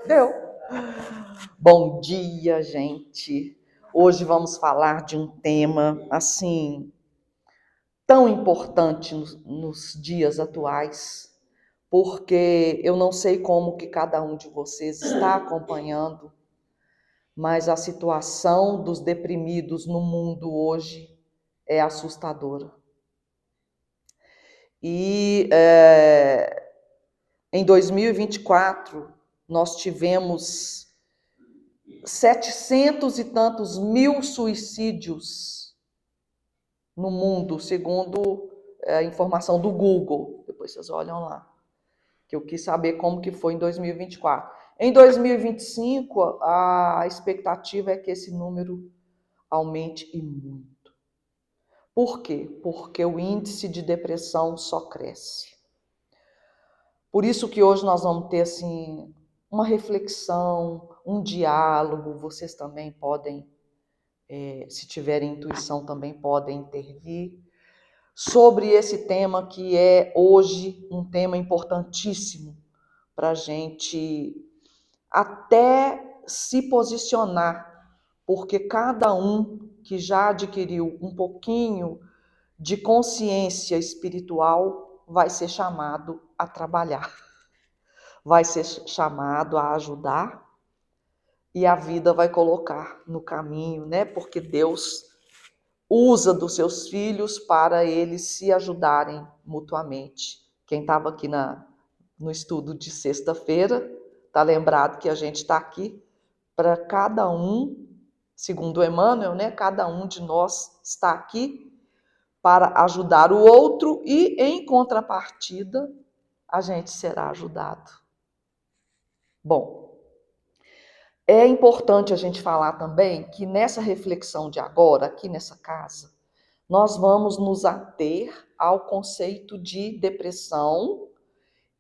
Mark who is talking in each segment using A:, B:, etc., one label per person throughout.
A: Deu. Bom dia, gente. Hoje vamos falar de um tema, assim, tão importante nos dias atuais, porque eu não sei como que cada um de vocês está acompanhando, mas a situação dos deprimidos no mundo hoje é assustadora. E em 2024, nós tivemos 700 e tantos mil suicídios no mundo, segundo a informação do Google. Depois vocês olham lá, que eu quis saber como que foi em 2024. Em 2025, a expectativa é que esse número aumente e muito. Por quê? Porque o índice de depressão só cresce. Por isso que hoje nós vamos ter assim uma reflexão, um diálogo. Vocês também podem, se tiverem intuição, também podem intervir sobre esse tema que é hoje um tema importantíssimo para a gente até se posicionar, porque cada um que já adquiriu um pouquinho de consciência espiritual vai ser chamado a trabalhar, vai ser chamado a ajudar e a vida vai colocar no caminho, né? Porque Deus usa dos seus filhos para eles se ajudarem mutuamente. Quem estava aqui no estudo de sexta-feira está lembrado que a gente está aqui para cada um, segundo Emmanuel, né? Cada um de nós está aqui para ajudar o outro e, em contrapartida, a gente será ajudado. Bom, é importante a gente falar também que nessa reflexão de agora, aqui nessa casa, nós vamos nos ater ao conceito de depressão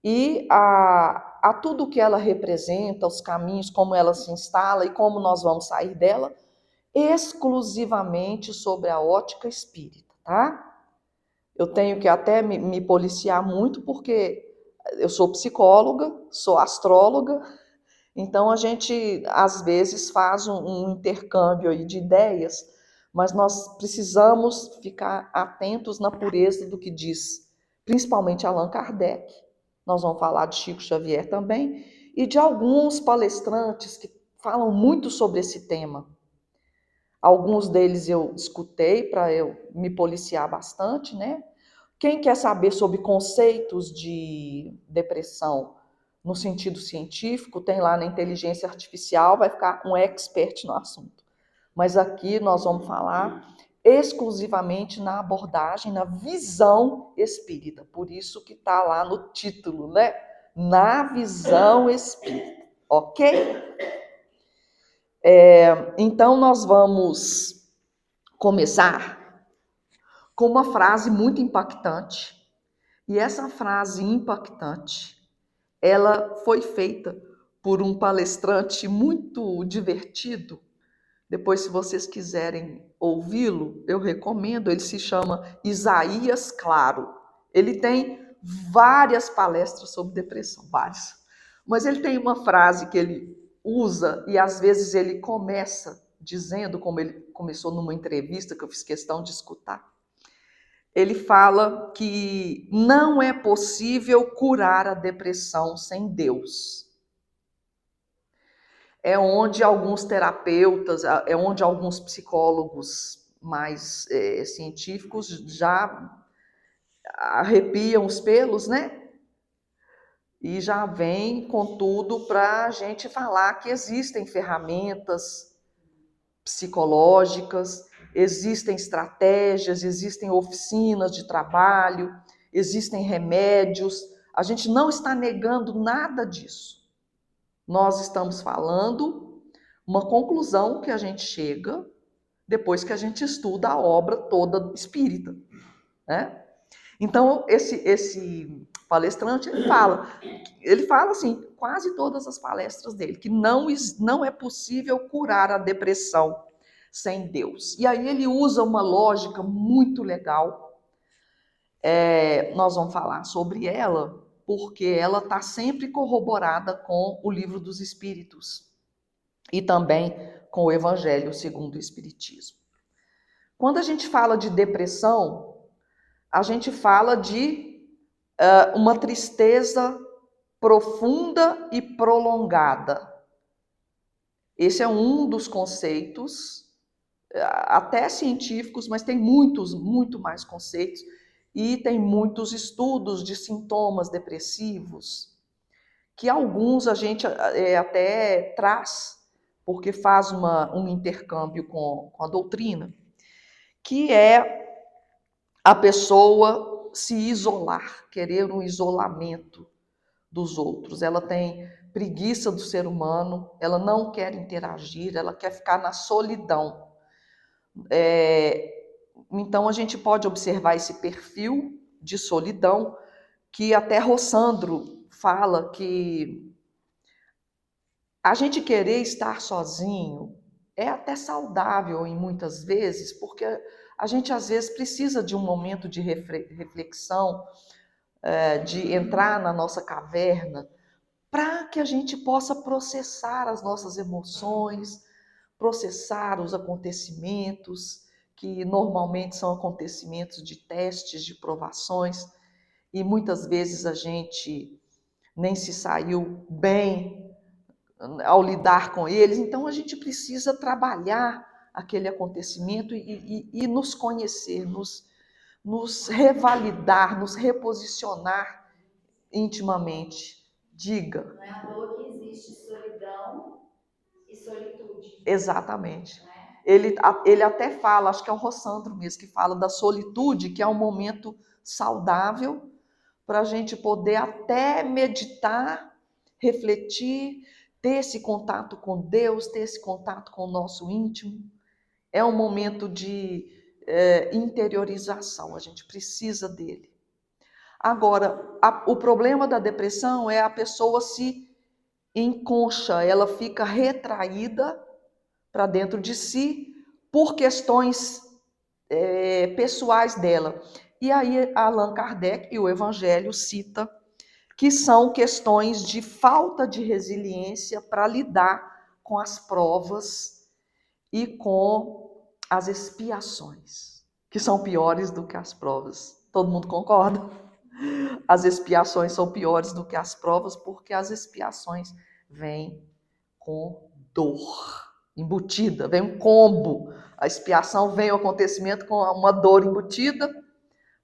A: e a tudo que ela representa, os caminhos, como ela se instala e como nós vamos sair dela, exclusivamente sobre a ótica espírita, tá? Eu tenho que até me policiar muito, porque eu sou psicóloga, sou astróloga, então a gente às vezes faz um intercâmbio aí de ideias, mas nós precisamos ficar atentos na pureza do que diz, principalmente Allan Kardec. Nós vamos falar de Chico Xavier também, e de alguns palestrantes que falam muito sobre esse tema. Alguns deles eu escutei para eu me policiar bastante, né? Quem quer saber sobre conceitos de depressão no sentido científico, tem lá na inteligência artificial, vai ficar um expert no assunto. Mas aqui nós vamos falar exclusivamente na abordagem, na visão espírita. Por isso que está lá no título, né? Na visão espírita, ok? Então nós vamos começar com uma frase muito impactante. E essa frase impactante, ela foi feita por um palestrante muito divertido. Depois, se vocês quiserem ouvi-lo, eu recomendo. Ele se chama Isaías Claro. Ele tem várias palestras sobre depressão, várias. Mas ele tem uma frase que ele usa e às vezes ele começa dizendo, como ele começou numa entrevista que eu fiz questão de escutar. Ele fala que não é possível curar a depressão sem Deus. É onde alguns terapeutas, é onde alguns psicólogos mais científicos já arrepiam os pelos, né? E já vem com tudo para a gente falar que existem ferramentas psicológicas, existem estratégias, existem oficinas de trabalho, existem remédios. A gente não está negando nada disso. Nós estamos falando uma conclusão que a gente chega depois que a gente estuda a obra toda espírita, né? Então, esse palestrante, ele fala assim, quase todas as palestras dele, que não é possível curar a depressão sem Deus. E aí ele usa uma lógica muito legal. Nós vamos falar sobre ela, porque ela está sempre corroborada com o Livro dos Espíritos e também com o Evangelho segundo o Espiritismo. Quando a gente fala de depressão, a gente fala de uma tristeza profunda e prolongada. Esse é um dos conceitos, até científicos, mas tem muito mais conceitos, e tem muitos estudos de sintomas depressivos, que alguns a gente até traz, porque faz um intercâmbio com a doutrina, que é a pessoa se isolar, querer um isolamento dos outros. Ela tem preguiça do ser humano, ela não quer interagir, ela quer ficar na solidão. Então a gente pode observar esse perfil de solidão, que até Rossandro fala que a gente querer estar sozinho é até saudável em muitas vezes, porque a gente às vezes precisa de um momento de reflexão, de entrar na nossa caverna, para que a gente possa processar as nossas emoções, processar os acontecimentos, que normalmente são acontecimentos de testes, de provações, e muitas vezes a gente nem se saiu bem ao lidar com eles, então a gente precisa trabalhar aquele acontecimento e nos conhecer, nos revalidar, nos reposicionar intimamente. Diga.
B: Não é à toa que existe solidão e solitude.
A: Exatamente. Ele até fala, acho que é o Rossandro mesmo, que fala da solitude, que é um momento saudável para a gente poder até meditar, refletir, ter esse contato com Deus, ter esse contato com o nosso íntimo. É um momento de interiorização, a gente precisa dele. Agora, o problema da depressão é a pessoa se enconcha, ela fica retraída para dentro de si por questões pessoais dela. E aí Allan Kardec e o Evangelho cita que são questões de falta de resiliência para lidar com as provas e com as expiações, que são piores do que as provas. Todo mundo concorda? As expiações são piores do que as provas, porque as expiações vêm com dor embutida, vem um combo. A expiação vem o acontecimento com uma dor embutida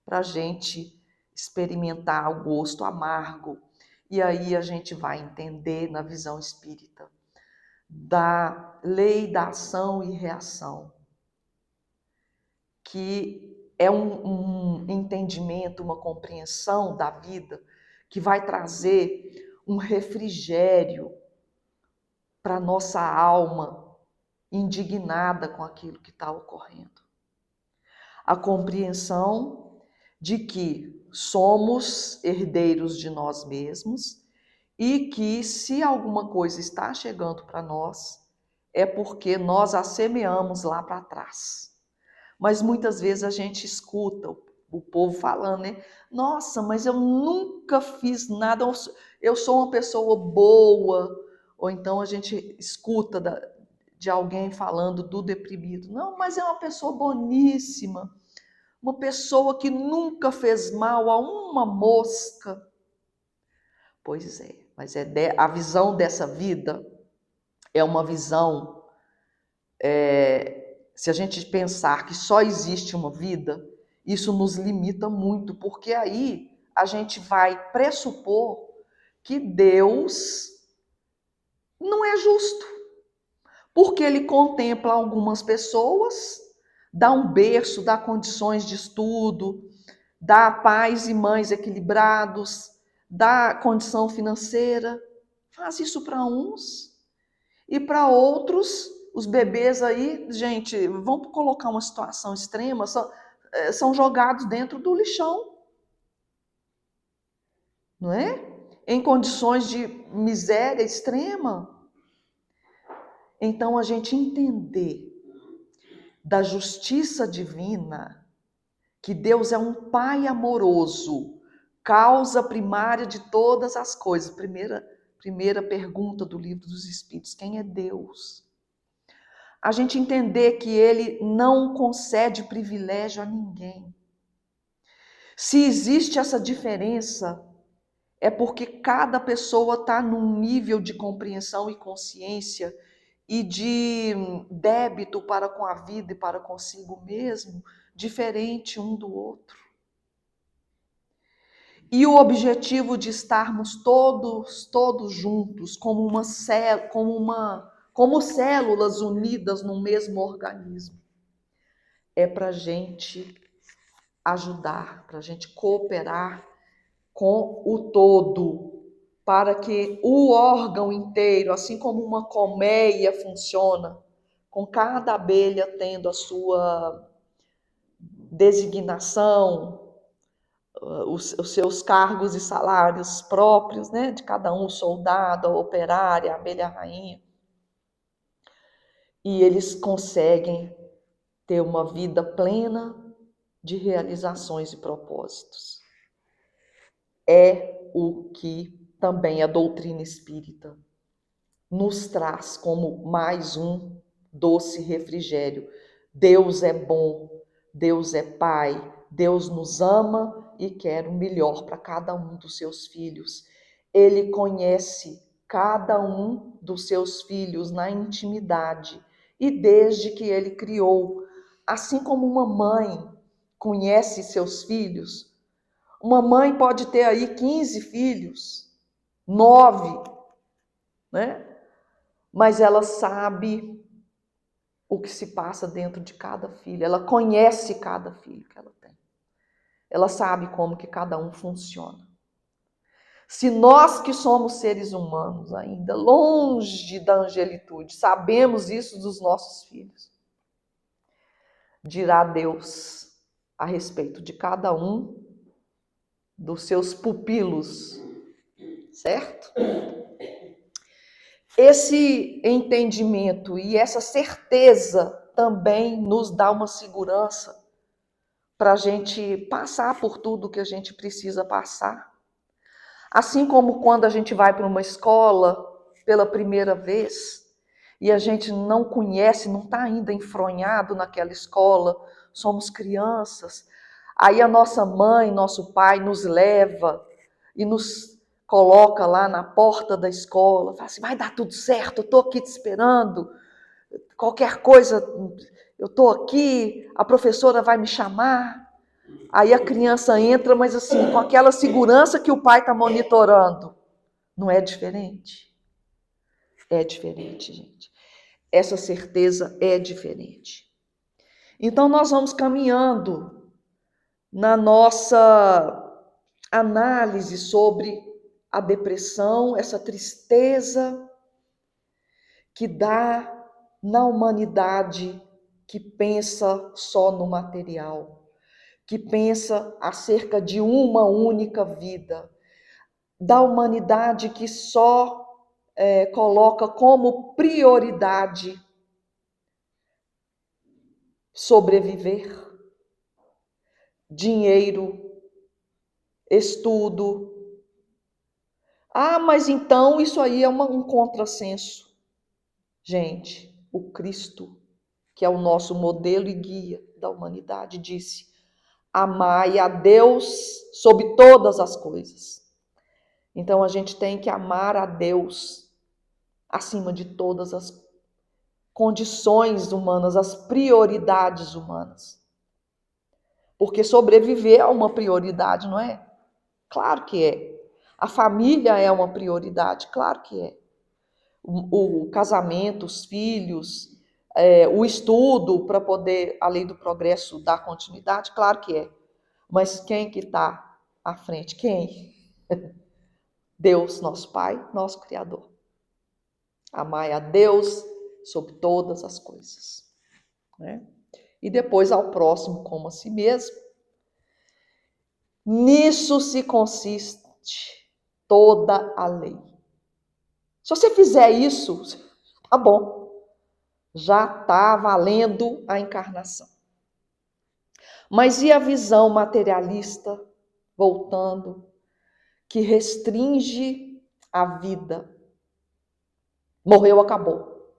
A: para a gente experimentar o gosto amargo. E aí a gente vai entender na visão espírita da lei da ação e reação, que é um entendimento, uma compreensão da vida que vai trazer um refrigério para a nossa alma indignada com aquilo que está ocorrendo. A compreensão de que somos herdeiros de nós mesmos e que se alguma coisa está chegando para nós, é porque nós a semeamos lá para trás. Mas muitas vezes a gente escuta o povo falando, né? Nossa, mas eu nunca fiz nada, eu sou uma pessoa boa. Ou então a gente escuta de alguém falando do deprimido. Não, mas é uma pessoa boníssima, uma pessoa que nunca fez mal a uma mosca. Pois é, mas a visão dessa vida é uma visão, se a gente pensar que só existe uma vida, isso nos limita muito, porque aí a gente vai pressupor que Deus não é justo, porque ele contempla algumas pessoas, dá um berço, dá condições de estudo, dá pais e mães equilibrados, dá condição financeira, faz isso para uns, e para outros, os bebês aí, gente, vamos colocar uma situação extrema, são jogados dentro do lixão, não é? Em condições de miséria extrema. Então, a gente entender da justiça divina, que Deus é um Pai amoroso, causa primária de todas as coisas. Primeira pergunta do Livro dos Espíritos: quem é Deus? A gente entender que Ele não concede privilégio a ninguém. Se existe essa diferença, é porque cada pessoa está num nível de compreensão e consciência e de débito para com a vida e para consigo mesmo, diferente um do outro. E o objetivo de estarmos todos juntos, como células unidas no mesmo organismo, é para a gente ajudar, para a gente cooperar com o todo, para que o órgão inteiro, assim como uma colmeia funciona, com cada abelha tendo a sua designação, os seus cargos e salários próprios, né, de cada um, o soldado, a operária, a abelha rainha, e eles conseguem ter uma vida plena de realizações e propósitos. É o que também a doutrina espírita nos traz como mais um doce refrigério. Deus é bom, Deus é Pai, Deus nos ama e quer o melhor para cada um dos seus filhos. Ele conhece cada um dos seus filhos na intimidade e desde que ele criou. Assim como uma mãe conhece seus filhos, uma mãe pode ter aí 15 filhos, 9, né? Mas ela sabe o que se passa dentro de cada filho. Ela conhece cada filho que ela tem. Ela sabe como que cada um funciona. Se nós que somos seres humanos ainda, longe da angelitude, sabemos isso dos nossos filhos, dirá Deus a respeito de cada um dos seus pupilos, certo? Esse entendimento e essa certeza também nos dá uma segurança para a gente passar por tudo que a gente precisa passar. Assim como quando a gente vai para uma escola pela primeira vez e a gente não conhece, não está ainda enfronhado naquela escola, somos crianças, aí a nossa mãe, nosso pai nos leva e nos coloca lá na porta da escola, fala assim, vai dar tudo certo, eu estou aqui te esperando, qualquer coisa, eu estou aqui, a professora vai me chamar. Aí a criança entra, mas assim, com aquela segurança que o pai está monitorando. Não é diferente? É diferente, gente. Essa certeza é diferente. Então nós vamos caminhando na nossa análise sobre a depressão, essa tristeza que dá na humanidade que pensa só no material, que pensa acerca de uma única vida, da humanidade que só coloca como prioridade sobreviver, dinheiro, estudo. Ah, mas então isso aí é um contrassenso. Gente, o Cristo, que é o nosso modelo e guia da humanidade, disse: amai a Deus sobre todas as coisas. Então a gente tem que amar a Deus acima de todas as condições humanas, as prioridades humanas. Porque sobreviver é uma prioridade, não é? Claro que é. A família é uma prioridade, claro que é. O casamento, os filhos, o estudo para poder, a lei do progresso, dar continuidade, claro que é. Mas quem que está à frente? Quem? Deus, nosso Pai, nosso Criador. Amai a Deus sobre todas as coisas, né? E depois ao próximo como a si mesmo. Nisso se consiste toda a lei. Se você fizer isso, tá bom. Já está valendo a encarnação. Mas e a visão materialista, voltando que restringe a vida. Morreu, acabou.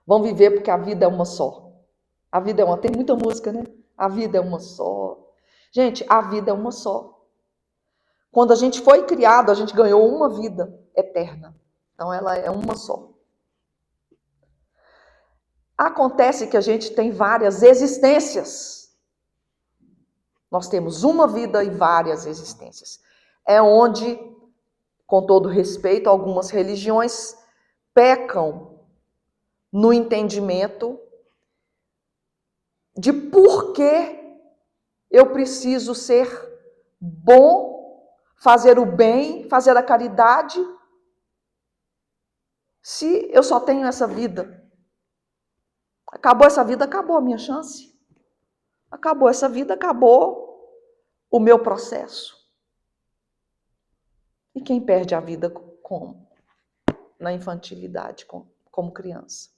A: Vamos viver porque a vida é uma só. A vida é uma... Tem muita música, né? A vida é uma só. Gente, a vida é uma só. Quando a gente foi criado, a gente ganhou uma vida eterna. Então ela é uma só. Acontece que a gente tem várias existências. Nós temos uma vida e várias existências. É onde, com todo respeito, algumas religiões pecam no entendimento de por que eu preciso ser bom, fazer o bem, fazer a caridade, se eu só tenho essa vida. Acabou essa vida, acabou a minha chance. Acabou essa vida, acabou o meu processo. E quem perde a vida como? Na infantilidade, como criança.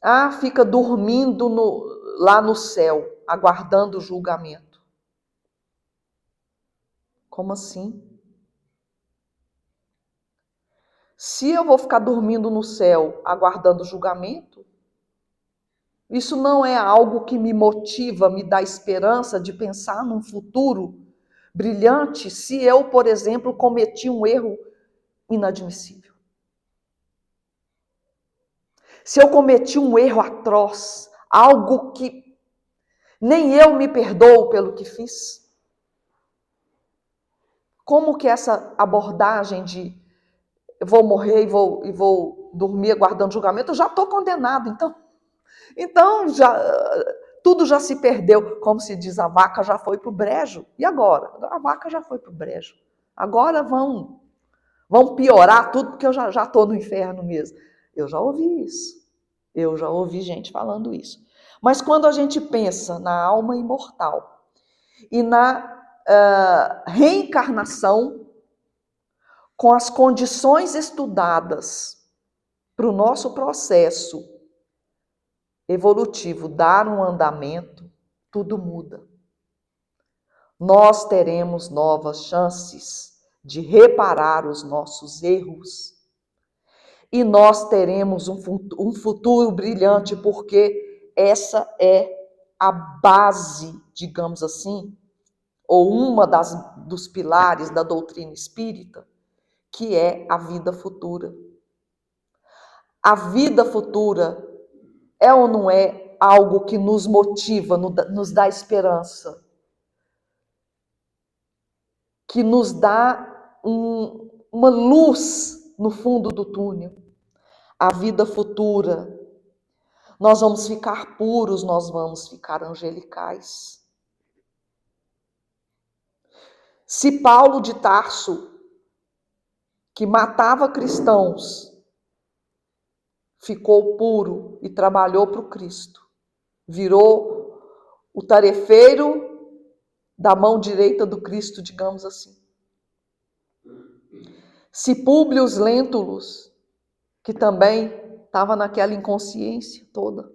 A: Ah, fica dormindo lá no céu, aguardando o julgamento. Como assim? Se eu vou ficar dormindo no céu, aguardando o julgamento, isso não é algo que me motiva, me dá esperança de pensar num futuro brilhante se eu, por exemplo, cometi um erro inadmissível. Se eu cometi um erro atroz, algo que nem eu me perdoo pelo que fiz. Como que essa abordagem de eu vou morrer e vou dormir aguardando julgamento, eu já estou condenado, então tudo já se perdeu, como se diz, a vaca já foi para o brejo. E agora? A vaca já foi para o brejo. Agora vão piorar tudo, porque eu já estou no inferno mesmo. Eu já ouvi isso. Eu já ouvi gente falando isso. Mas quando a gente pensa na alma imortal e na reencarnação, com as condições estudadas para o nosso processo evolutivo dar um andamento, tudo muda. Nós teremos novas chances de reparar os nossos erros. E nós teremos um futuro brilhante, porque essa é a base, digamos assim, ou uma dos pilares da doutrina espírita, que é a vida futura. A vida futura é ou não é algo que nos motiva, nos dá esperança, que nos dá uma luz no fundo do túnel? A vida futura. Nós vamos ficar puros, nós vamos ficar angelicais. Se Paulo de Tarso, que matava cristãos, ficou puro e trabalhou para o Cristo, virou o tarefeiro da mão direita do Cristo, digamos assim. Se Públio Lentulus, que também estava naquela inconsciência toda,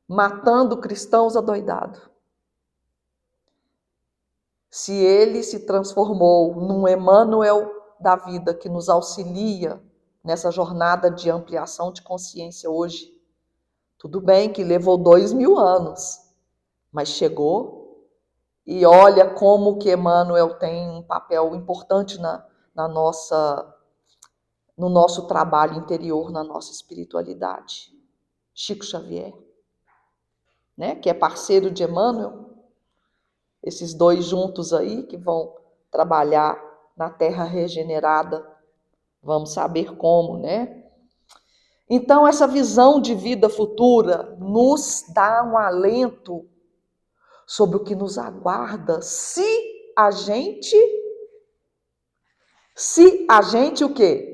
A: matando cristãos adoidados, se ele se transformou num Emmanuel da vida que nos auxilia nessa jornada de ampliação de consciência hoje, tudo bem que levou 2000 anos, mas chegou. E olha como que Emmanuel tem um papel importante no nosso trabalho interior, na nossa espiritualidade. Chico Xavier, né, que é parceiro de Emmanuel, esses dois juntos aí que vão trabalhar na terra regenerada, vamos saber como, né? Então, essa visão de vida futura nos dá um alento sobre o que nos aguarda se a gente o quê?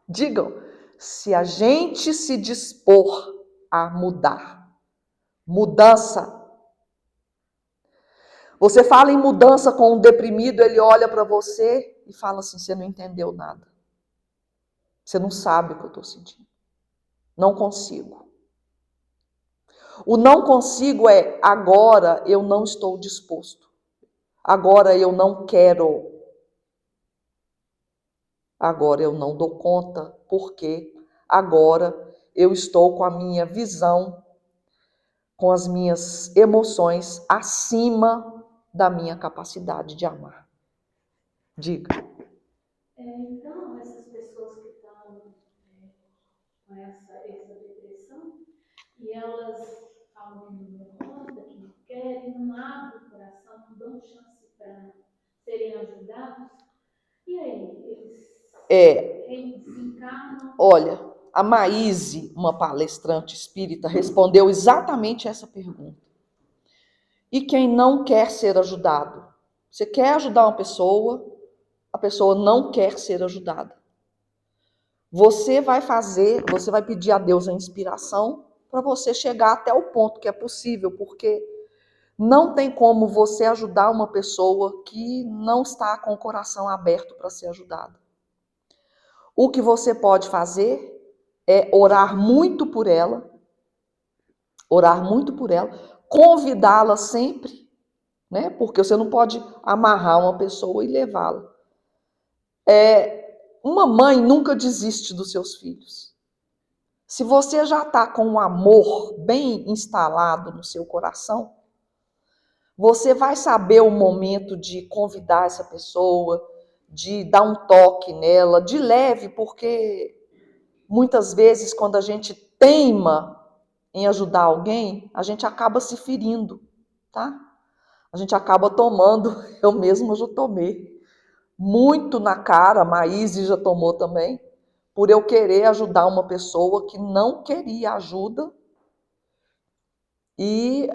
A: Digam, se a gente se dispor a mudar. Mudança. Você fala em mudança com um deprimido, ele olha para você e fala assim, você não entendeu nada. Você não sabe o que eu estou sentindo. Não consigo. O não consigo é agora eu não estou disposto. Agora eu não quero. Agora eu não dou conta, porque agora eu estou com a minha visão, com as minhas emoções acima da minha capacidade de amar. Diga.
C: Então, essas pessoas que estão com essa depressão, e elas falam que não dão conta, que não querem, não abrem o coração, não dão chance para serem ajudados, e aí, eles desencarnam?
A: Olha, a Maíse, uma palestrante espírita, respondeu exatamente essa pergunta. E quem não quer ser ajudado? Você quer ajudar uma pessoa, a pessoa não quer ser ajudada. Você vai pedir a Deus a inspiração para você chegar até o ponto que é possível, porque não tem como você ajudar uma pessoa que não está com o coração aberto para ser ajudada. O que você pode fazer é orar muito por ela, convidá-la sempre, né? Porque você não pode amarrar uma pessoa e levá-la. Uma mãe nunca desiste dos seus filhos. Se você já está com um amor bem instalado no seu coração, você vai saber o momento de convidar essa pessoa, de dar um toque nela, de leve, porque muitas vezes quando a gente teima em ajudar alguém, a gente acaba se ferindo, tá? A gente acaba tomando, eu mesma já tomei, muito na cara, a Maíse já tomou também, por eu querer ajudar uma pessoa que não queria ajuda, e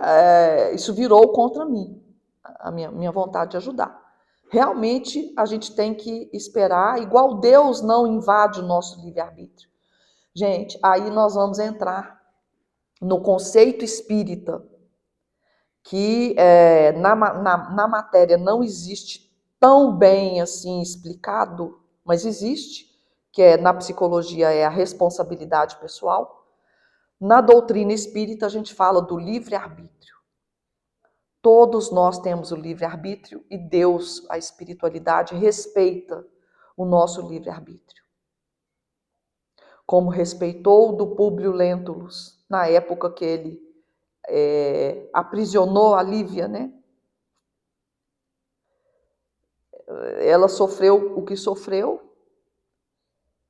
A: isso virou contra mim, a minha vontade de ajudar. Realmente a gente tem que esperar, igual Deus não invade o nosso livre-arbítrio. Gente, aí nós vamos entrar no conceito espírita, que na matéria não existe tão bem assim explicado, mas existe, que na psicologia é a responsabilidade pessoal. Na doutrina espírita a gente fala do livre-arbítrio. Todos nós temos o livre-arbítrio e Deus, a espiritualidade, respeita o nosso livre-arbítrio. Como respeitou do Públio Lentulus, na época que ele aprisionou a Lívia, né? Ela sofreu o que sofreu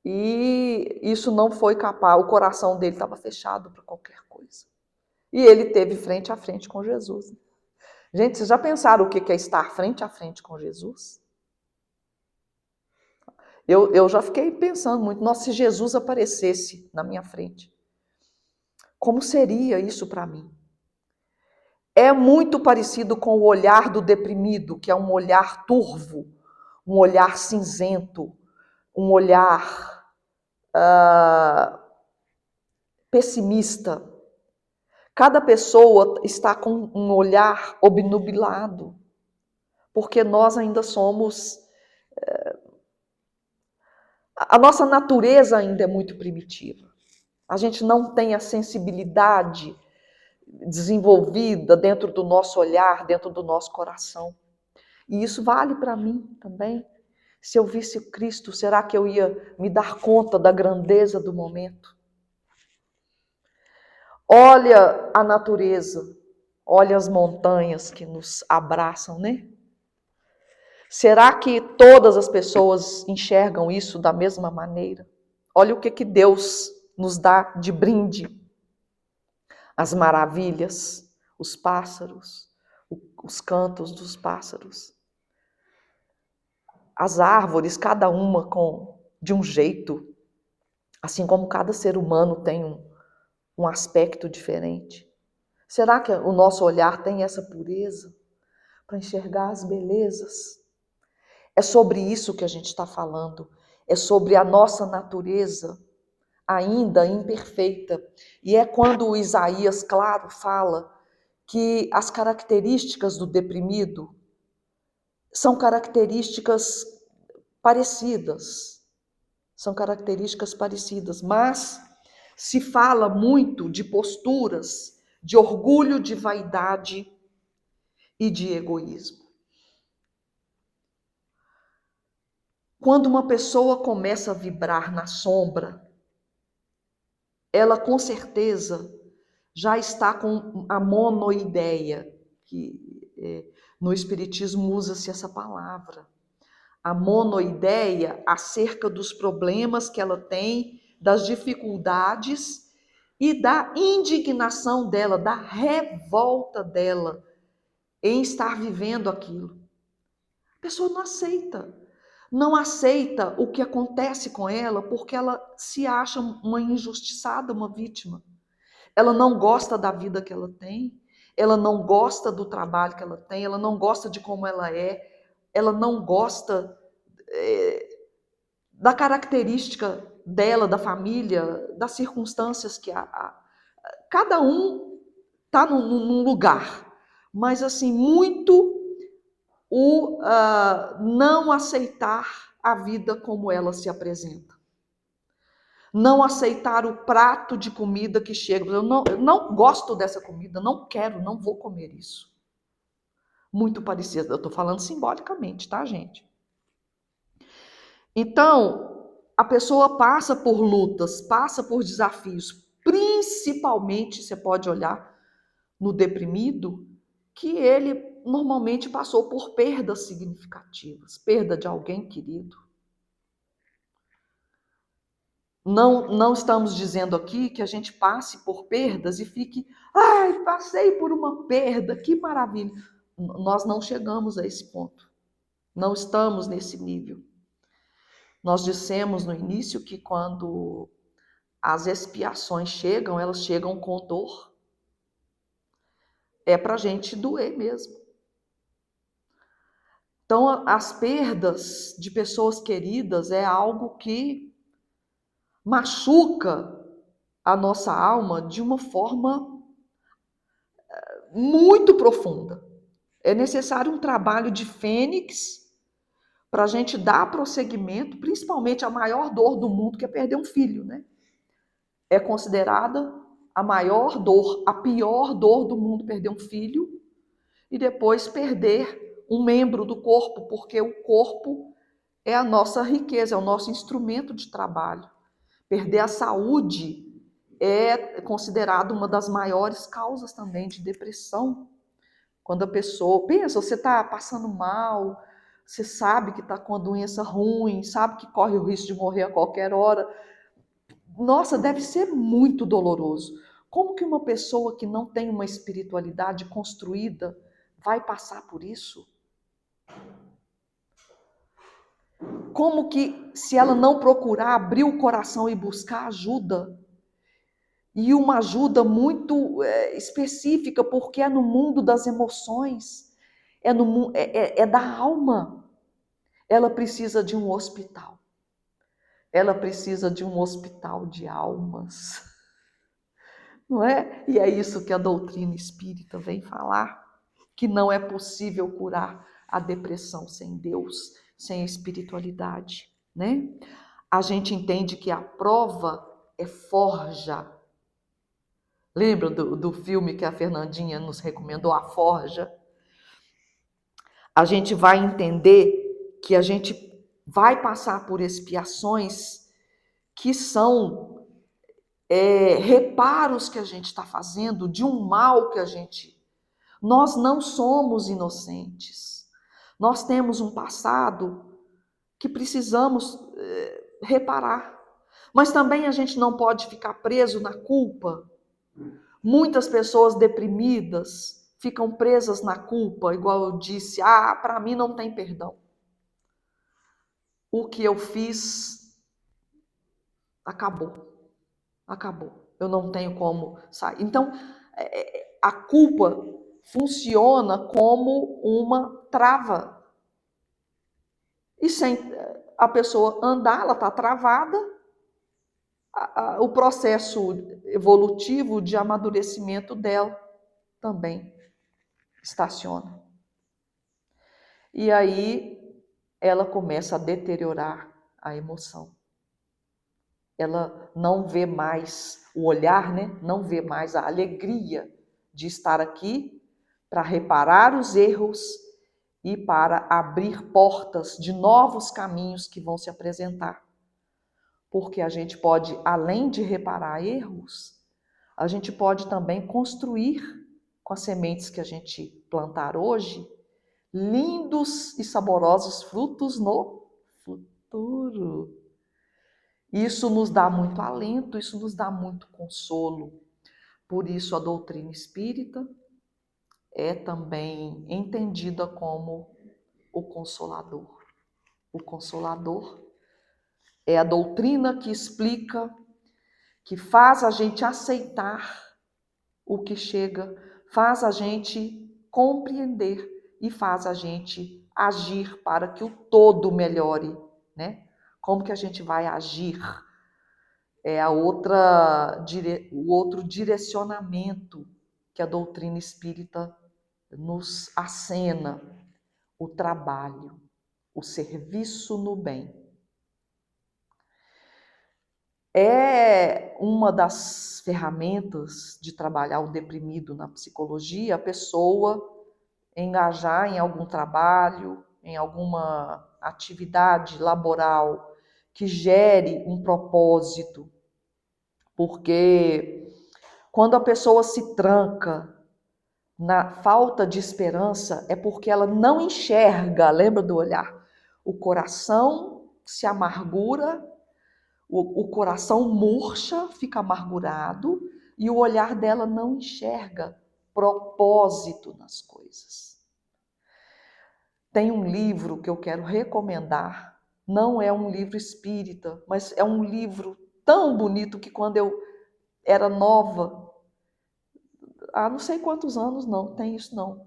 A: e isso não foi capaz, o coração dele estava fechado para qualquer coisa. E ele teve frente a frente com Jesus. Gente, vocês já pensaram o que é estar frente a frente com Jesus? Eu já fiquei pensando muito, nossa, se Jesus aparecesse na minha frente, como seria isso para mim? É muito parecido com o olhar do deprimido, que é um olhar turvo, um olhar cinzento, um olhar pessimista. Cada pessoa está com um olhar obnubilado, porque nós ainda somos... A nossa natureza ainda é muito primitiva. A gente não tem a sensibilidade desenvolvida dentro do nosso olhar, dentro do nosso coração. E isso vale para mim também. Se eu visse Cristo, será que eu ia me dar conta da grandeza do momento? Olha a natureza, olha as montanhas que nos abraçam, né? Será que todas as pessoas enxergam isso da mesma maneira? Olha o que Deus nos dá de brinde. As maravilhas, os pássaros, os cantos dos pássaros. As árvores, cada uma de um jeito, assim como cada ser humano tem um aspecto diferente. Será que o nosso olhar tem essa pureza para enxergar as belezas? É sobre isso que a gente está falando. É sobre a nossa natureza ainda imperfeita. E é quando o Isaías, claro, fala que as características do deprimido são características parecidas. São características parecidas, mas se fala muito de posturas de orgulho, de vaidade e de egoísmo. Quando uma pessoa começa a vibrar na sombra, ela com certeza já está com a monoideia, que no Espiritismo usa-se essa palavra. A monoideia acerca dos problemas que ela tem, das dificuldades e da indignação dela, da revolta dela em estar vivendo aquilo. A pessoa não aceita o que acontece com ela porque ela se acha uma injustiçada, uma vítima. Ela não gosta da vida que ela tem, ela não gosta do trabalho que ela tem, ela não gosta de como ela não gosta da característica dela, da família, das circunstâncias que cada um está num lugar, mas assim, muito o não aceitar a vida como ela se apresenta. Não aceitar o prato de comida que chega. Eu não gosto dessa comida, não quero, não vou comer isso. Muito parecido, eu estou falando simbolicamente, tá, gente? Então, a pessoa passa por lutas, passa por desafios, principalmente, você pode olhar no deprimido, que ele normalmente passou por perdas significativas, perda de alguém querido. Não estamos dizendo aqui que a gente passe por perdas e fique, ai, passei por uma perda, que maravilha. Nós não chegamos a esse ponto. Não estamos nesse nível. Nós dissemos no início que quando as expiações chegam, elas chegam com dor. É para a gente doer mesmo. Então, as perdas de pessoas queridas é algo que machuca a nossa alma de uma forma muito profunda. É necessário um trabalho de fênix para a gente dar prosseguimento, principalmente a maior dor do mundo, que é perder um filho, né? É considerada a maior dor, a pior dor do mundo, perder um filho e depois perder um membro do corpo, porque o corpo é a nossa riqueza, é o nosso instrumento de trabalho. Perder a saúde é considerado uma das maiores causas também de depressão. Quando a pessoa pensa, você está passando mal, você sabe que está com uma doença ruim, sabe que corre o risco de morrer a qualquer hora. Nossa, deve ser muito doloroso. Como que uma pessoa que não tem uma espiritualidade construída vai passar por isso? Como que, se ela não procurar abrir o coração e buscar ajuda, e uma ajuda muito específica, porque é no mundo das emoções, é da alma. Ela precisa de um hospital. Ela precisa de um hospital de almas. Não é? E é isso que a doutrina espírita vem falar, que não é possível curar a depressão sem Deus, sem a espiritualidade, né? A gente entende que a prova é forja. Lembra do filme que a Fernandinha nos recomendou, A Forja? A gente vai entender que a gente vai passar por expiações que são reparos que a gente está fazendo de um mal que a gente... Nós não somos inocentes. Nós temos um passado que precisamos reparar. Mas também a gente não pode ficar preso na culpa. Muitas pessoas deprimidas ficam presas na culpa, igual eu disse, para mim não tem perdão. O que eu fiz acabou. Eu não tenho como sair. Então, a culpa funciona como uma trava. E sem a pessoa andar, ela está travada, o processo evolutivo de amadurecimento dela também estaciona. E aí ela começa a deteriorar a emoção. Ela não vê mais o olhar, né? Não vê mais a alegria de estar aqui para reparar os erros e para abrir portas de novos caminhos que vão se apresentar. Porque a gente pode, além de reparar erros, a gente pode também construir com as sementes que a gente plantar hoje, lindos e saborosos frutos no futuro. Isso nos dá muito alento, isso nos dá muito consolo. Por isso a doutrina espírita é também entendida como o Consolador. O Consolador é a doutrina que explica, que faz a gente aceitar o que chega, faz a gente compreender e faz a gente agir para que o todo melhore, né? Como que a gente vai agir? É o outro direcionamento que a doutrina espírita nos acena, o trabalho, o serviço no bem. É uma das ferramentas de trabalhar o deprimido na psicologia, a pessoa engajar em algum trabalho, em alguma atividade laboral que gere um propósito, porque quando a pessoa se tranca na falta de esperança, é porque ela não enxerga, lembra do olhar? O coração se amargura, o coração murcha, fica amargurado, e o olhar dela não enxerga propósito nas coisas. Tem um livro que eu quero recomendar, não é um livro espírita, mas é um livro tão bonito que quando eu era nova, há não sei quantos anos não, tem isso não,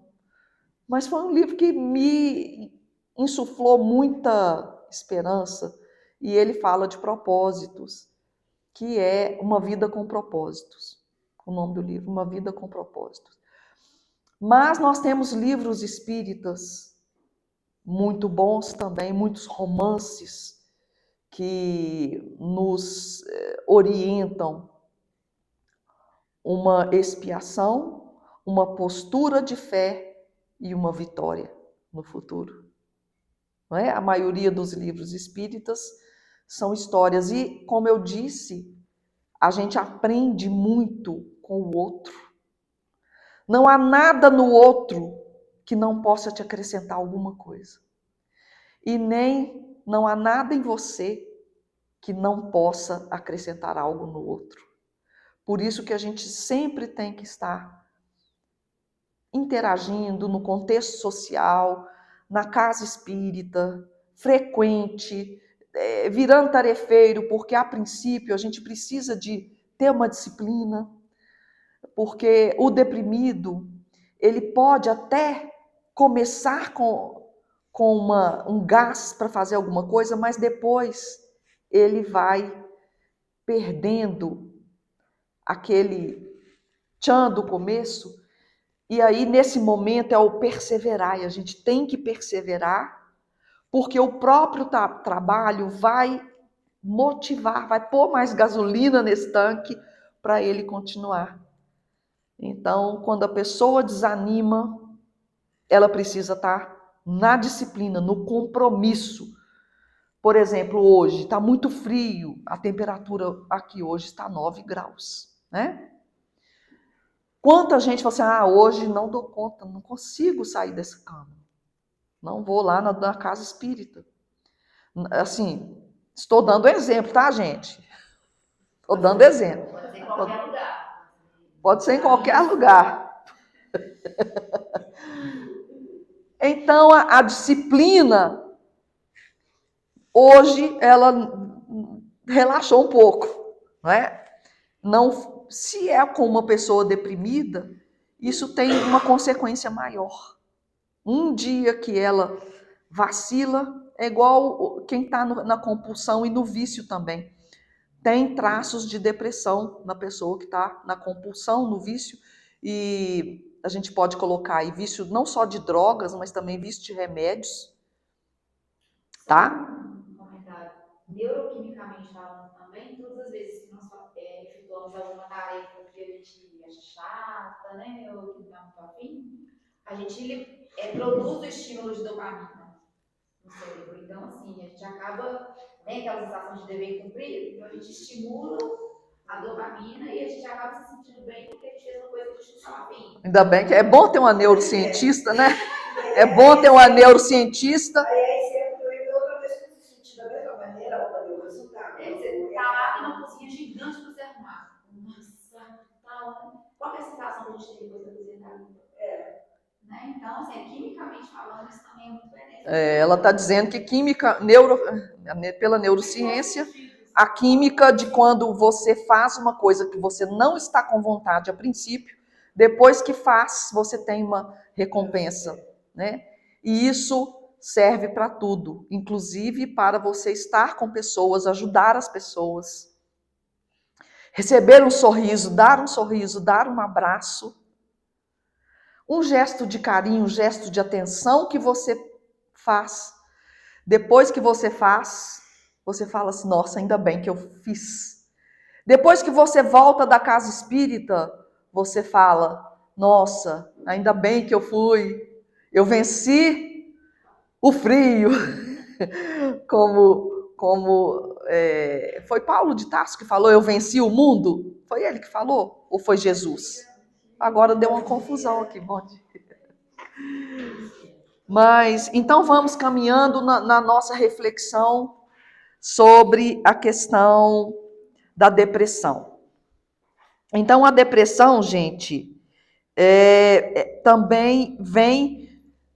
A: mas foi um livro que me insuflou muita esperança, e ele fala de propósitos, que é Uma Vida com Propósitos. O nome do livro, Uma Vida com Propósitos. Mas nós temos livros espíritas muito bons também, muitos romances que nos orientam uma expiação, uma postura de fé e uma vitória no futuro. Não é? A maioria dos livros espíritas são histórias e, como eu disse, a gente aprende muito com o outro. Não há nada no outro que não possa te acrescentar alguma coisa. E nem não há nada em você que não possa acrescentar algo no outro. Por isso que a gente sempre tem que estar interagindo no contexto social, na casa espírita, frequente, virando tarefeiro, porque a princípio a gente precisa de ter uma disciplina, porque o deprimido, ele pode até começar com um gás para fazer alguma coisa, mas depois ele vai perdendo aquele tchan do começo, e aí nesse momento é o perseverar, e a gente tem que perseverar, porque o próprio trabalho vai motivar, vai pôr mais gasolina nesse tanque para ele continuar. Então, quando a pessoa desanima, ela precisa estar na disciplina, no compromisso. Por exemplo, hoje está muito frio, a temperatura aqui hoje está 9 graus, né? Quanta gente fala assim, hoje não dou conta, não consigo sair dessa cama. Não vou lá na casa espírita. Assim, estou dando exemplo, tá, gente? Estou dando exemplo.
B: Pode ser em qualquer lugar.
A: Pode ser em qualquer lugar. Então, a disciplina, hoje, ela relaxou um pouco, não é? Não, se é com uma pessoa deprimida, isso tem uma consequência maior. Um dia que ela vacila, é igual quem está na compulsão e no vício também. Tem traços de depressão na pessoa que está na compulsão, no vício, e a gente pode colocar aí vício não só de drogas, mas também vício de remédios, tá?
B: Um comentário. Neuroquimicamente falando também, todas as vezes que nós efetuamos alguma tarefa que a gente mais chata, né? Ou que não tá muito afim, a gente produz o estímulo de dopamina no cérebro. Então, assim, a gente acaba, né, aquela sensação de dever cumprir, então a gente estimula a dopamina e a gente acaba se sentindo bem porque a gente fez uma coisa que a gente não estava afim.
A: Ainda bem que é bom ter uma neurocientista, né? É bom ter uma neurocientista.
D: Aí você outra vez que se sentir da mesma maneira, ou deu resultado.
B: Você tá lá tem uma cozinha gigante pra você arrumar. Nossa, tal. Qual é a sensação que a gente tem depois da cozinha da limpa? Né? Então, assim, quimicamente falando, isso também é muito benéfico.
A: Ela está dizendo que pela neurociência, a química de quando você faz uma coisa que você não está com vontade a princípio, depois que faz, você tem uma recompensa, né? E isso serve para tudo, inclusive para você estar com pessoas, ajudar as pessoas, receber um sorriso, dar um abraço, um gesto de carinho, um gesto de atenção que você faz. Depois que você faz, você fala assim, nossa, ainda bem que eu fiz. Depois que você volta da casa espírita, você fala, nossa, ainda bem que eu fui. Eu venci o frio. Foi Paulo de Tarso que falou, eu venci o mundo? Foi ele que falou? Ou foi Jesus? Agora deu uma confusão aqui, bom dia. Mas, então vamos caminhando na nossa reflexão sobre a questão da depressão. Então, a depressão, gente, também vem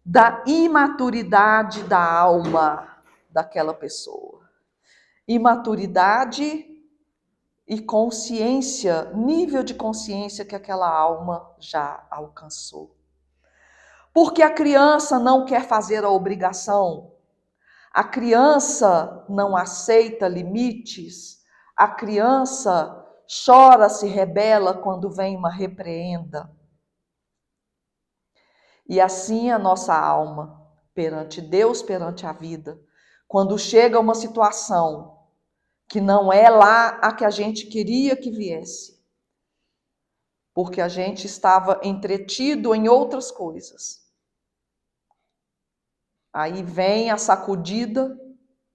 A: da imaturidade da alma daquela pessoa. Imaturidade e consciência, nível de consciência que aquela alma já alcançou. Porque a criança não quer fazer a obrigação, a criança não aceita limites, a criança chora, se rebela quando vem uma repreenda. E assim a nossa alma, perante Deus, perante a vida, quando chega uma situação que não é lá a que a gente queria que viesse, porque a gente estava entretido em outras coisas. Aí vem a sacudida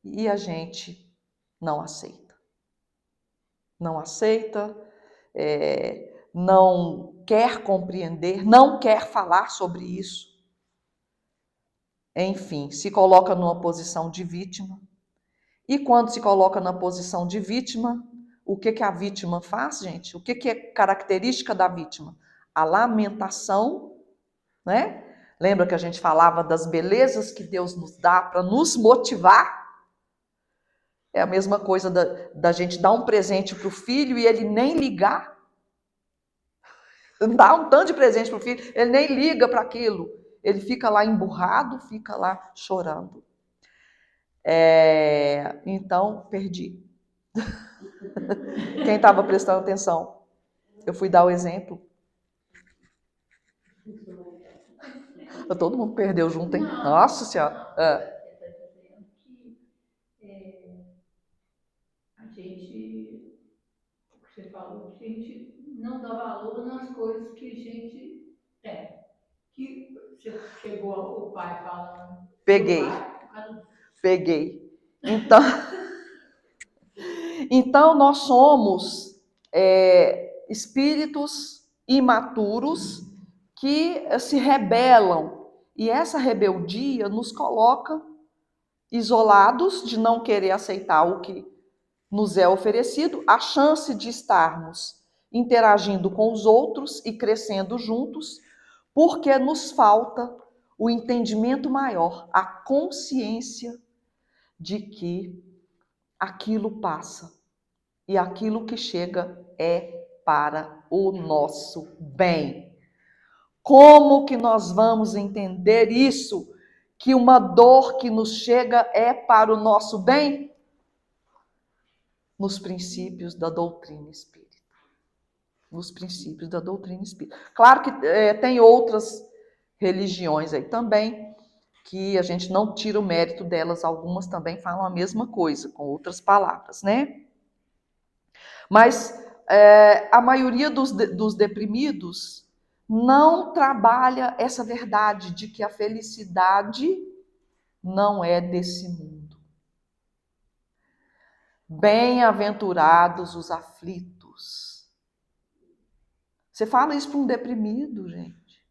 A: e a gente não aceita. Não aceita, não quer compreender, não quer falar sobre isso. Enfim, se coloca numa posição de vítima. E quando se coloca na posição de vítima, o que a vítima faz, gente? O que é característica da vítima? A lamentação, né? Lembra que a gente falava das belezas que Deus nos dá para nos motivar? É a mesma coisa da gente dar um presente para o filho e ele nem ligar. Dá um tanto de presente para o filho, ele nem liga para aquilo. Ele fica lá emburrado, fica lá chorando. Então, perdi. Quem estava prestando atenção? Eu fui dar o exemplo. Todo mundo perdeu junto, hein? Nossa Senhora.
C: A gente, o que você falou, a gente não dá valor nas coisas que a gente tem. Que você chegou o pai falando.
A: Peguei. Então nós somos espíritos imaturos que se rebelam. E essa rebeldia nos coloca isolados, de não querer aceitar o que nos é oferecido, a chance de estarmos interagindo com os outros e crescendo juntos, porque nos falta o entendimento maior, a consciência de que aquilo passa e aquilo que chega é para o nosso bem. Como que nós vamos entender isso? Que uma dor que nos chega é para o nosso bem? Nos princípios da doutrina espírita. Nos princípios da doutrina espírita. Claro que tem outras religiões aí também, que a gente não tira o mérito delas, algumas também falam a mesma coisa, com outras palavras, né? Mas a maioria dos deprimidos não trabalha essa verdade de que a felicidade não é desse mundo. Bem-aventurados os aflitos. Você fala isso para um deprimido, gente,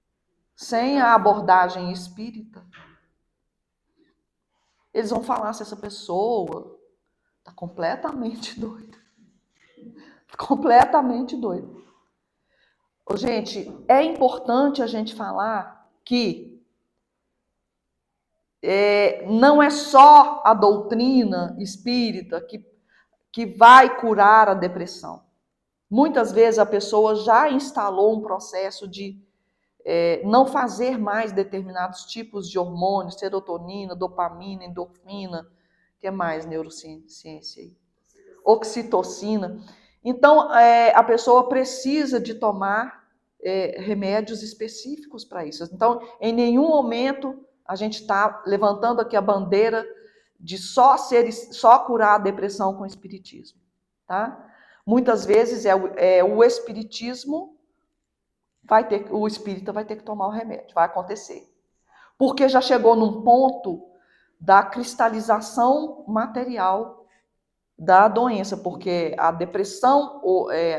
A: sem a abordagem espírita. Eles vão falar se essa pessoa está completamente doida. Completamente doida. Gente, é importante a gente falar que não é só a doutrina espírita que vai curar a depressão. Muitas vezes a pessoa já instalou um processo de não fazer mais determinados tipos de hormônios, serotonina, dopamina, endorfina, o que mais neurociência aí? Oxitocina. Então, a pessoa precisa de tomar remédios específicos para isso. Então, em nenhum momento a gente está levantando aqui a bandeira de só curar a depressão com o espiritismo, tá? Muitas vezes o espiritismo o espírita vai ter que tomar o remédio, vai acontecer. Porque já chegou num ponto da cristalização material da doença, porque a depressão,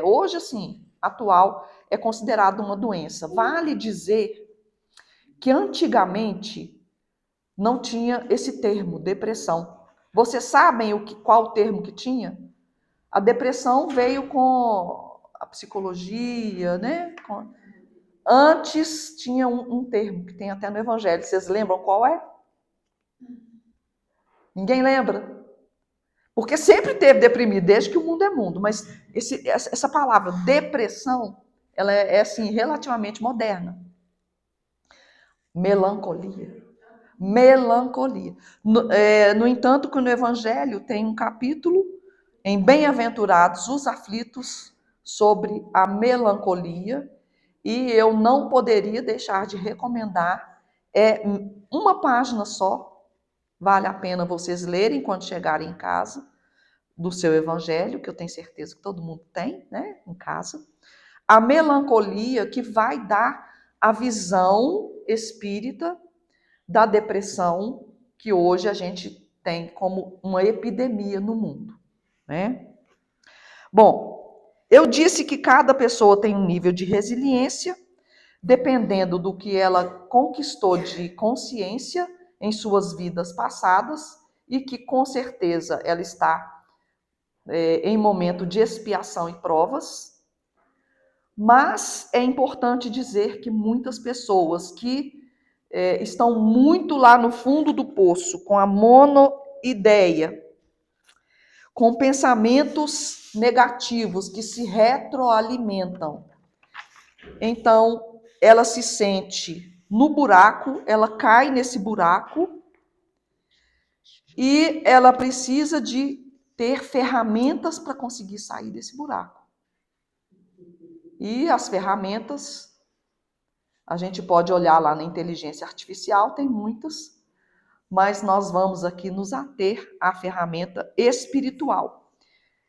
A: hoje, assim, atual, é considerada uma doença. Vale dizer que antigamente não tinha esse termo, depressão. Vocês sabem qual o termo que tinha? A depressão veio com a psicologia, né? Antes tinha um termo que tem até no Evangelho. Vocês lembram qual é? Ninguém lembra? Porque sempre teve deprimido, desde que o mundo é mundo. Mas essa palavra depressão, ela é assim, relativamente moderna. Melancolia. Melancolia. No entanto, que no Evangelho tem um capítulo em Bem-aventurados os aflitos sobre a melancolia, e eu não poderia deixar de recomendar, uma página só, vale a pena vocês lerem quando chegarem em casa, do seu Evangelho, que eu tenho certeza que todo mundo tem, né, em casa. A melancolia, que vai dar a visão espírita da depressão que hoje a gente tem como uma epidemia no mundo, né? Bom, eu disse que cada pessoa tem um nível de resiliência, dependendo do que ela conquistou de consciência em suas vidas passadas e que, com certeza, ela está em momento de expiação e provas. Mas é importante dizer que muitas pessoas que estão muito lá no fundo do poço, com a monoideia, com pensamentos negativos que se retroalimentam. Então, ela se sente no buraco, ela cai nesse buraco e ela precisa de ter ferramentas para conseguir sair desse buraco. E as ferramentas, a gente pode olhar lá na inteligência artificial, tem muitas, mas nós vamos aqui nos ater à ferramenta espiritual,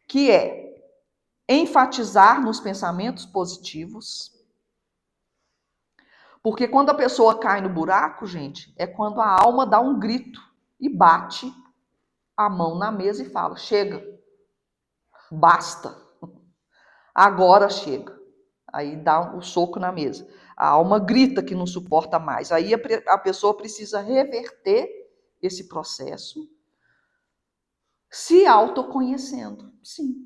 A: que é enfatizar nos pensamentos positivos. Porque quando a pessoa cai no buraco, gente, é quando a alma dá um grito e bate a mão na mesa e fala: chega, basta, agora chega. Aí dá um soco na mesa. A alma grita que não suporta mais. Aí a pessoa precisa reverter esse processo, se autoconhecendo. Sim.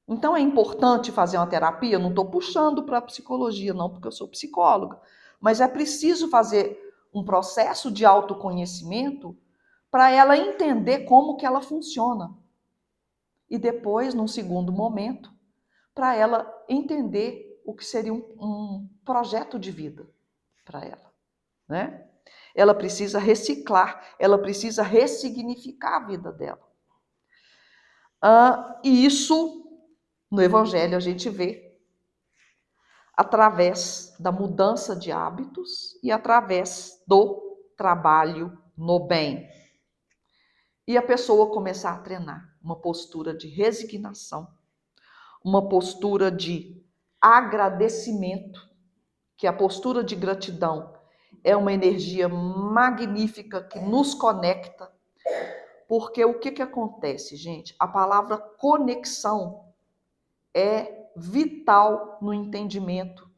A: Então é importante fazer uma terapia. Eu não estou puxando para a psicologia, não, porque eu sou psicóloga. Mas é preciso fazer um processo de autoconhecimento para ela entender como que ela funciona. E depois, num segundo momento, para ela entender o que seria um projeto de vida para ela, né? Ela precisa reciclar, ela precisa ressignificar a vida dela. E isso, no Evangelho, a gente vê através da mudança de hábitos e através do trabalho no bem. E a pessoa começar a treinar uma postura de resignação, uma postura de agradecimento, que a postura de gratidão é uma energia magnífica que nos conecta. Porque o que acontece, gente? A palavra conexão é vital no entendimento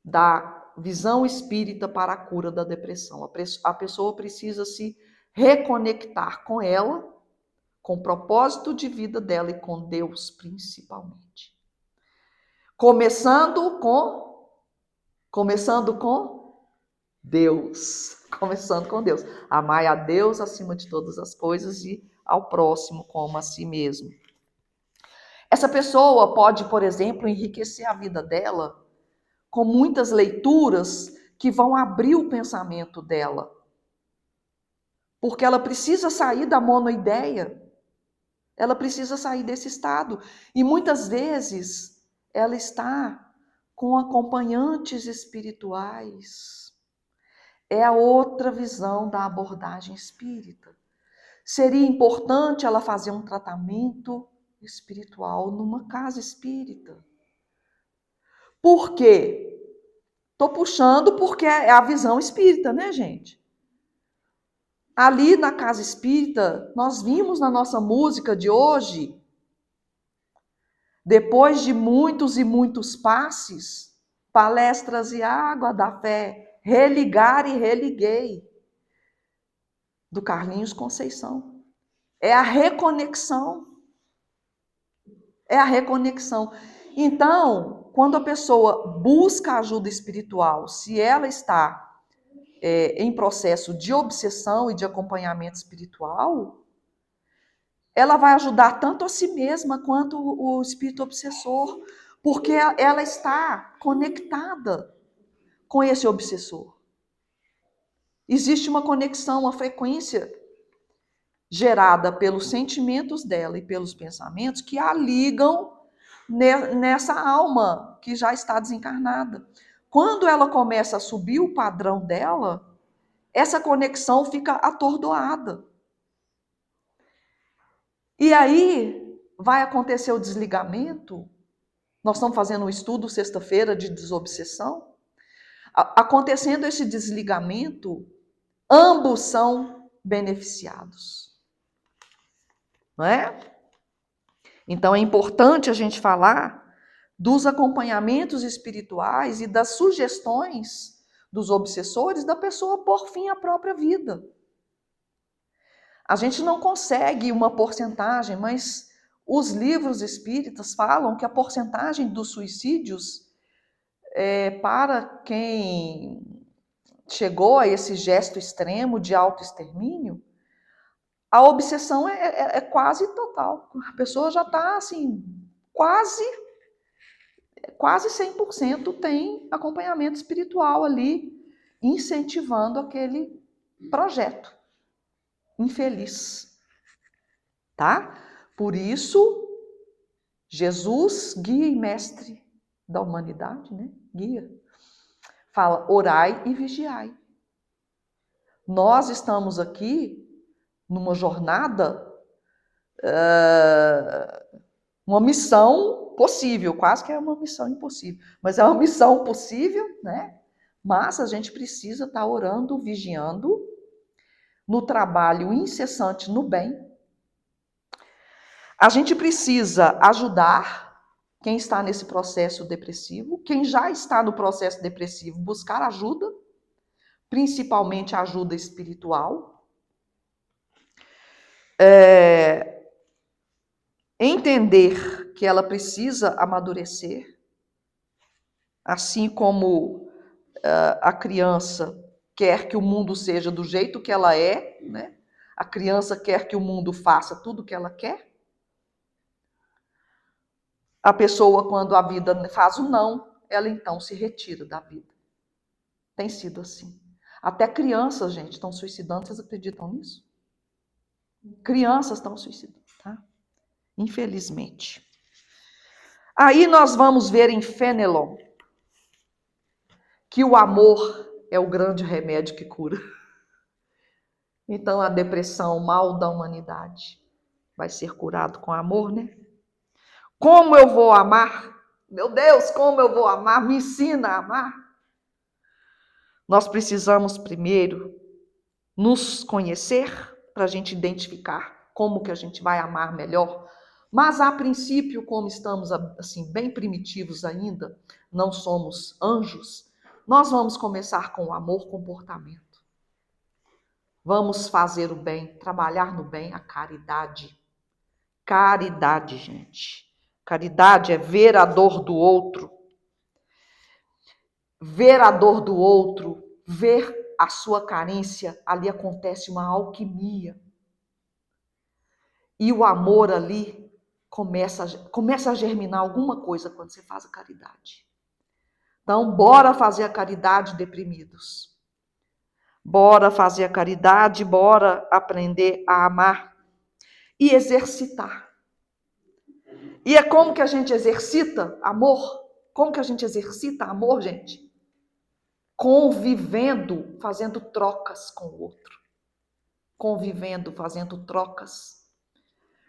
A: da visão espírita para a cura da depressão. A pessoa precisa se reconectar com ela, com o propósito de vida dela e com Deus, principalmente. Começando com Deus. Começando com Deus. Amai a Deus acima de todas as coisas e ao próximo como a si mesmo. Essa pessoa pode, por exemplo, enriquecer a vida dela com muitas leituras que vão abrir o pensamento dela. Porque ela precisa sair da monoideia. Ela precisa sair desse estado. E muitas vezes ela está com acompanhantes espirituais. É a outra visão da abordagem espírita. Seria importante ela fazer um tratamento espiritual numa casa espírita. Por quê? Estou puxando porque é a visão espírita, né, gente? Ali na casa espírita, nós vimos na nossa música de hoje, depois de muitos e muitos passes, palestras e água da fé, religar e religuei, do Carlinhos Conceição. É a reconexão. É a reconexão. Então, quando a pessoa busca ajuda espiritual, se ela está em processo de obsessão e de acompanhamento espiritual, ela vai ajudar tanto a si mesma quanto o espírito obsessor, porque ela está conectada com esse obsessor. Existe uma conexão, uma frequência gerada pelos sentimentos dela e pelos pensamentos que a ligam nessa alma que já está desencarnada. Quando ela começa a subir o padrão dela, essa conexão fica atordoada. E aí vai acontecer o desligamento. Nós estamos fazendo um estudo sexta-feira de desobsessão. Acontecendo esse desligamento, ambos são beneficiados. Não é? Então é importante a gente falar dos acompanhamentos espirituais e das sugestões dos obsessores da pessoa pôr fim à própria vida. A gente não consegue uma porcentagem, mas os livros espíritas falam que a porcentagem dos suicídios, para quem chegou a esse gesto extremo de autoextermínio, a obsessão é quase total. A pessoa já está assim, quase 100% tem acompanhamento espiritual ali, incentivando aquele projeto infeliz. Tá? Por isso, Jesus, guia e mestre da humanidade, né? Guia. Fala, orai e vigiai. Nós estamos aqui numa jornada, uma missão possível, quase que é uma missão impossível, mas é uma missão possível, né? Mas a gente precisa estar orando, vigiando, no trabalho incessante no bem. A gente precisa ajudar quem está nesse processo depressivo, quem já está no processo depressivo, buscar ajuda, principalmente ajuda espiritual. Entender que ela precisa amadurecer, assim como a criança quer que o mundo seja do jeito que ela é, né? A criança quer que o mundo faça tudo o que ela quer. A pessoa, quando a vida faz o não, ela então se retira da vida. Tem sido assim. Até crianças, gente, estão suicidando. Vocês acreditam nisso? Crianças estão suicidando, tá? Infelizmente. Aí nós vamos ver em Fenelon que o amor é o grande remédio que cura. Então a depressão, o mal da humanidade, vai ser curado com amor, né? Como eu vou amar? Meu Deus, como eu vou amar? Me ensina a amar. Nós precisamos primeiro nos conhecer para a gente identificar como que a gente vai amar melhor. Mas a princípio, como estamos assim bem primitivos ainda, não somos anjos, nós vamos começar com o amor comportamento. Vamos fazer o bem, trabalhar no bem, a caridade. Caridade, gente. Caridade é ver a dor do outro. Ver a dor do outro, ver a sua carência, ali acontece uma alquimia. E o amor ali começa a germinar alguma coisa quando você faz a caridade. Então, bora fazer a caridade, deprimidos. Bora fazer a caridade, bora aprender a amar e exercitar. E é como que a gente exercita amor? Como que a gente exercita amor, gente? Convivendo, fazendo trocas com o outro. Convivendo, fazendo trocas.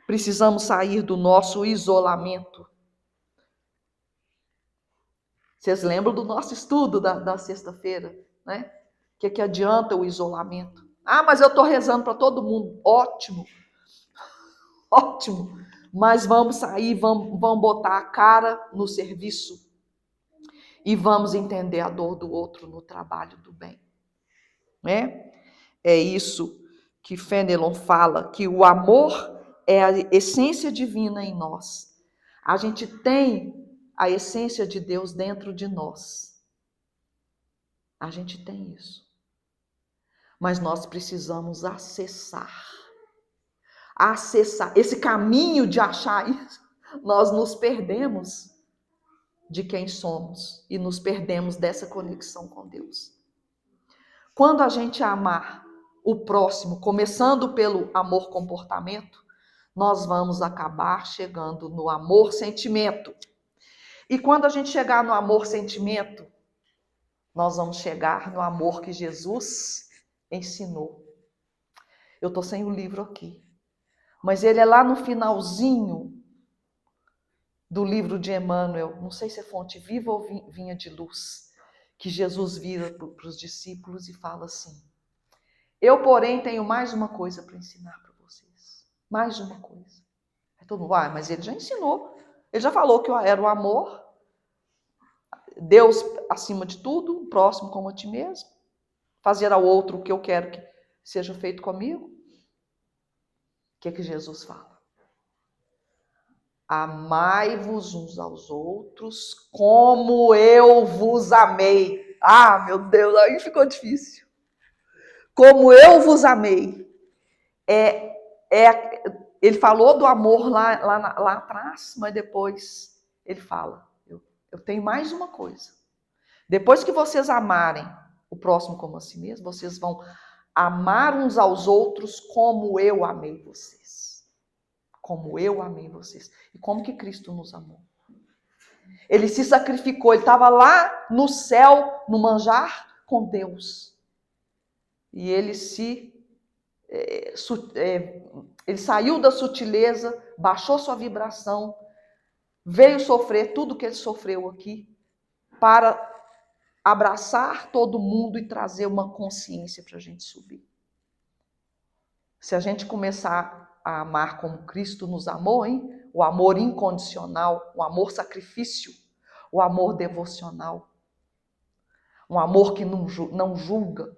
A: Precisamos sair do nosso isolamento. Vocês lembram do nosso estudo da sexta-feira, né? O que adianta o isolamento? Ah, mas eu estou rezando para todo mundo. Ótimo. Ótimo. Mas vamos sair, vamos botar a cara no serviço e vamos entender a dor do outro no trabalho do bem. Né? É isso que Fenelon fala, que o amor é a essência divina em nós. A gente tem a essência de Deus dentro de nós. A gente tem isso. Mas nós precisamos acessar esse caminho de achar isso. Nós nos perdemos de quem somos e nos perdemos dessa conexão com Deus. Quando a gente amar o próximo, começando pelo amor comportamento, nós vamos acabar chegando no amor sentimento. E quando a gente chegar no amor sentimento, nós vamos chegar no amor que Jesus ensinou. Eu estou sem o livro aqui, mas ele é lá no finalzinho do livro de Emmanuel, não sei se é fonte viva ou vinha de luz, que Jesus vira para os discípulos e fala assim: eu, porém, tenho mais uma coisa para ensinar para vocês. Mais uma coisa. Aí todo mundo, mas ele já ensinou. Ele já falou que era o amor, Deus acima de tudo, o próximo como a ti mesmo, fazer ao outro o que eu quero que seja feito comigo. O que Jesus fala? Amai-vos uns aos outros como eu vos amei. Ah, meu Deus, aí ficou difícil. Como eu vos amei. Ele falou do amor lá atrás, mas depois ele fala, eu tenho mais uma coisa. Depois que vocês amarem o próximo como a si mesmo, vocês vão amar uns aos outros como eu amei vocês. Como eu amei vocês. E como que Cristo nos amou? Ele se sacrificou, ele estava lá no céu, no manjar com Deus. E ele ele saiu da sutileza, baixou sua vibração, veio sofrer tudo que ele sofreu aqui, para abraçar todo mundo e trazer uma consciência para a gente subir. Se a gente começar a amar como Cristo nos amou, hein? O amor incondicional, o amor sacrifício, o amor devocional, um amor que não julga,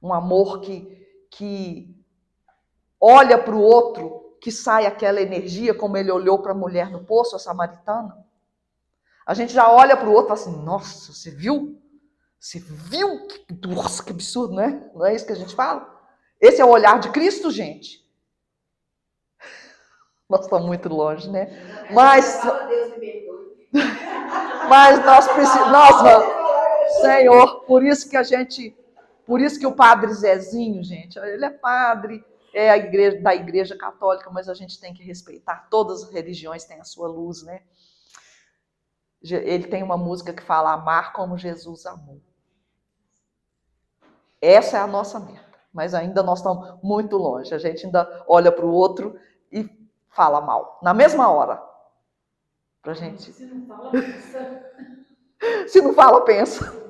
A: um amor que olha para o outro, que sai aquela energia, como ele olhou para a mulher no poço, a samaritana. A gente já olha para o outro e fala assim, nossa, você viu? Você viu? Nossa, que absurdo, né? Não é isso que a gente fala? Esse é o olhar de Cristo, gente. Nós estamos muito longe, né? Mas nós precisamos, Senhor, por isso que o Padre Zezinho, gente, ele é padre, é da igreja católica, mas a gente tem que respeitar, todas as religiões têm a sua luz, né? Ele tem uma música que fala amar como Jesus amou. Essa é a nossa meta, mas ainda nós estamos muito longe, a gente ainda olha para o outro e fala mal, na mesma hora. Pra gente.
C: Se não fala, pensa.
A: Se não fala, pensa.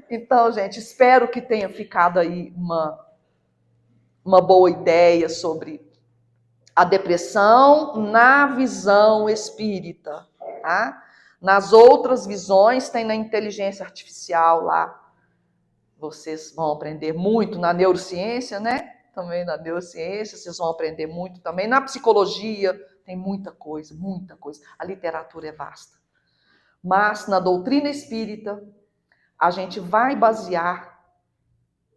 A: Então, gente, espero que tenha ficado aí uma boa ideia sobre a depressão na visão espírita, tá? Nas outras visões tem na inteligência artificial lá. Vocês vão aprender muito na neurociência, né? Também na neurociência, vocês vão aprender muito também. Na psicologia tem muita coisa, muita coisa. A literatura é vasta. Mas na doutrina espírita, a gente vai basear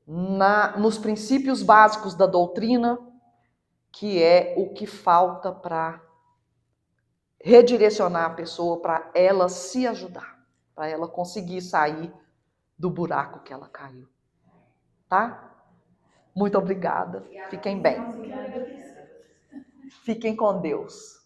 A: nos princípios básicos da doutrina, que é o que falta para redirecionar a pessoa, para ela se ajudar, para ela conseguir sair do buraco que ela caiu. Tá? Muito obrigada. Fiquem bem. Fiquem com Deus.